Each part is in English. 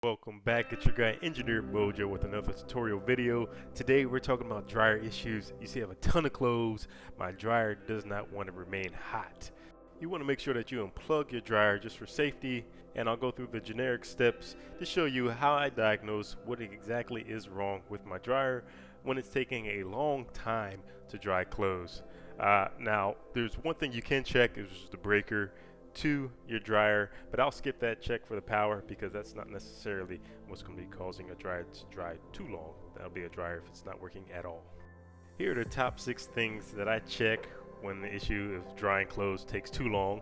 Welcome back, it's your guy Engineer Mojo with another tutorial video. Today we're talking about dryer issues. You see I have a ton of clothes. My dryer does not want to remain hot. You want to make sure that you unplug your dryer just for safety, and I'll go through the generic steps to show you how I diagnose what exactly is wrong with my dryer when it's taking a long time to dry clothes. Now there's one thing you can check, is the breaker to your dryer, but I'll skip that check for the power because that's not necessarily what's going to be causing a dryer to dry too long. That'll be a dryer if it's not working at all. Here are the top 6 things that I check when the issue of drying clothes takes too long.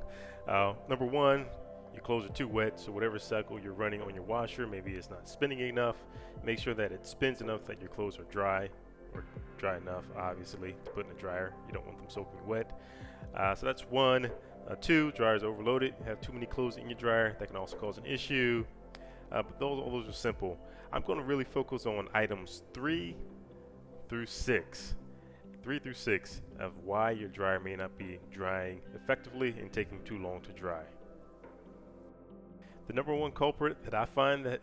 Number 1, your clothes are too wet, so whatever cycle you're running on your washer, maybe it's not spinning enough. Make sure that it spins enough that your clothes are dry, or dry enough obviously to put in the dryer. You don't want them soaking wet. So that's 1. 2, dryer is overloaded. You have too many clothes in your dryer. That can also cause an issue. But all those are simple. I'm going to really focus on items 3 through 6. 3 through 6 of why your dryer may not be drying effectively and taking too long to dry. The number 1 culprit that I find that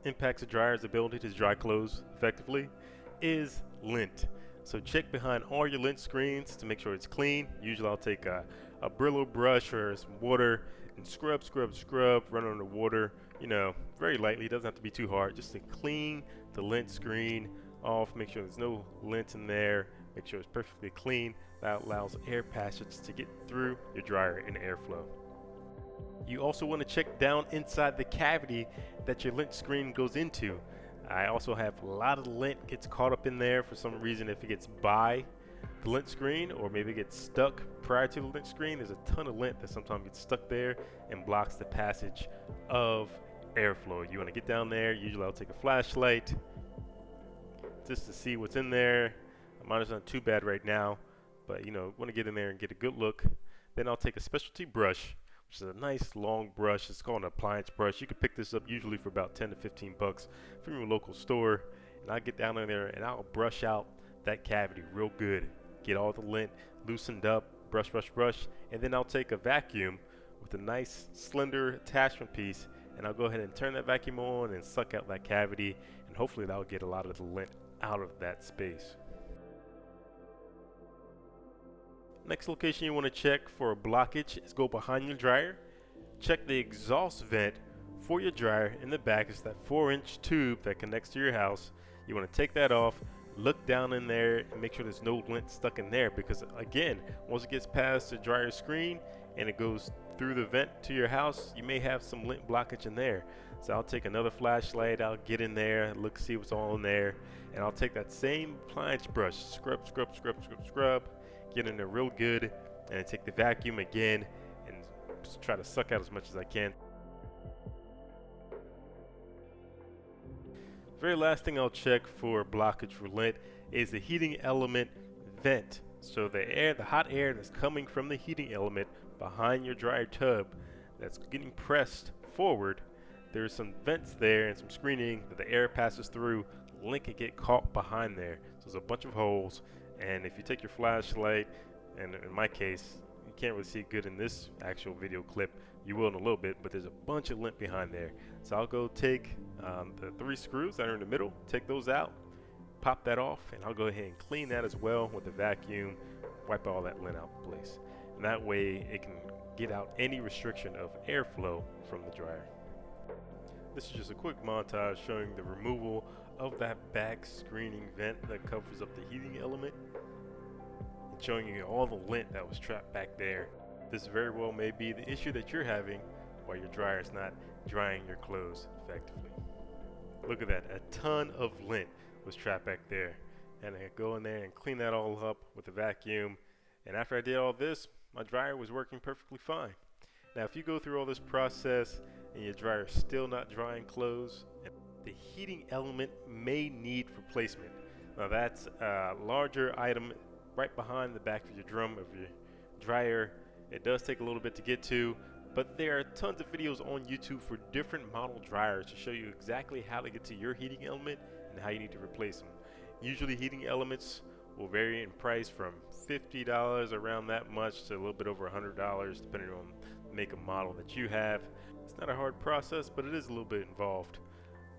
impacts a dryer's ability to dry clothes effectively is lint. So check behind all your lint screens to make sure it's clean. Usually I'll take a Brillo brush or some water and scrub, run under water, very lightly. It doesn't have to be too hard, just to clean the lint screen off. Make sure there's no lint in there. Make sure it's perfectly clean. That allows air passage to get through your dryer and airflow. You also want to check down inside the cavity that your lint screen goes into. I also have a lot of lint gets caught up in there for some reason. If it gets by the lint screen, or maybe it gets stuck prior to the lint screen, there's a ton of lint that sometimes gets stuck there and blocks the passage of airflow. You want to get down there. Usually I'll take a flashlight just to see what's in there. Mine is not too bad right now, but want to get in there and get a good look. Then I'll take a specialty brush, which is a nice long brush. It's called an appliance brush. You can pick this up usually for about 10 to 15 bucks from your local store. And I'll get down in there and I'll brush out that cavity real good. Get all the lint loosened up, brush, and then I'll take a vacuum with a nice slender attachment piece, and I'll go ahead and turn that vacuum on and suck out that cavity, and hopefully that'll get a lot of the lint out of that space. Next location you want to check for a blockage is go behind your dryer. Check the exhaust vent for your dryer. In the back is that 4-inch tube that connects to your house. You want to take that off, look down in there, and make sure there's no lint stuck in there, because again, once it gets past the dryer screen and it goes through the vent to your house, you may have some lint blockage in there. So I'll take another flashlight, I'll get in there, look, see what's all in there, and I'll take that same appliance brush, scrub, get in there real good, and take the vacuum again and just try to suck out as much as I can. Very last thing I'll check for blockage for lint is the heating element vent. So the hot air that's coming from the heating element behind your dryer tub that's getting pressed forward, there's some vents there and some screening that the air passes through. Lint can get caught behind there. So there's a bunch of holes, and if you take your flashlight, and in my case, you can't really see good in this actual video clip, you will in a little bit, but there's a bunch of lint behind there. So I'll go take the 3 screws that are in the middle, take those out, pop that off, and I'll go ahead and clean that as well with the vacuum, wipe all that lint out of place. And that way it can get out any restriction of airflow from the dryer. This is just a quick montage showing the removal of that back screening vent that covers up the heating element, and showing you all the lint that was trapped back there. This very well may be the issue that you're having while your dryer is not drying your clothes effectively. Look at that, a ton of lint was trapped back there. And I go in there and clean that all up with the vacuum. And after I did all this, my dryer was working perfectly fine. Now if you go through all this process and your dryer is still not drying clothes, the heating element may need replacement. Now that's a larger item right behind the back of your drum of your dryer. It does take a little bit to get to, but there are tons of videos on YouTube for different model dryers to show you exactly how to get to your heating element and how you need to replace them. Usually heating elements will vary in price from $50 around that much to a little bit over $100 depending on the make and model that you have. It's not a hard process, but it is a little bit involved.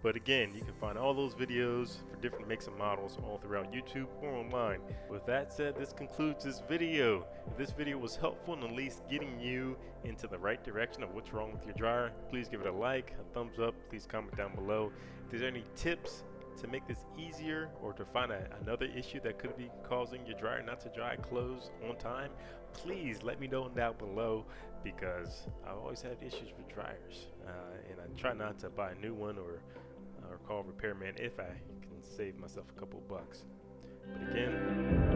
But again, you can find all those videos for different makes and models all throughout YouTube or online. With that said, this concludes this video. If this video was helpful in at least getting you into the right direction of what's wrong with your dryer, please give it a like, a thumbs up, please comment down below. If there's any tips to make this easier, or to find another issue that could be causing your dryer not to dry clothes on time, please let me know down below, because I've always had issues with dryers, and I try not to buy a new one or call a repairman if I can save myself a couple bucks. But again,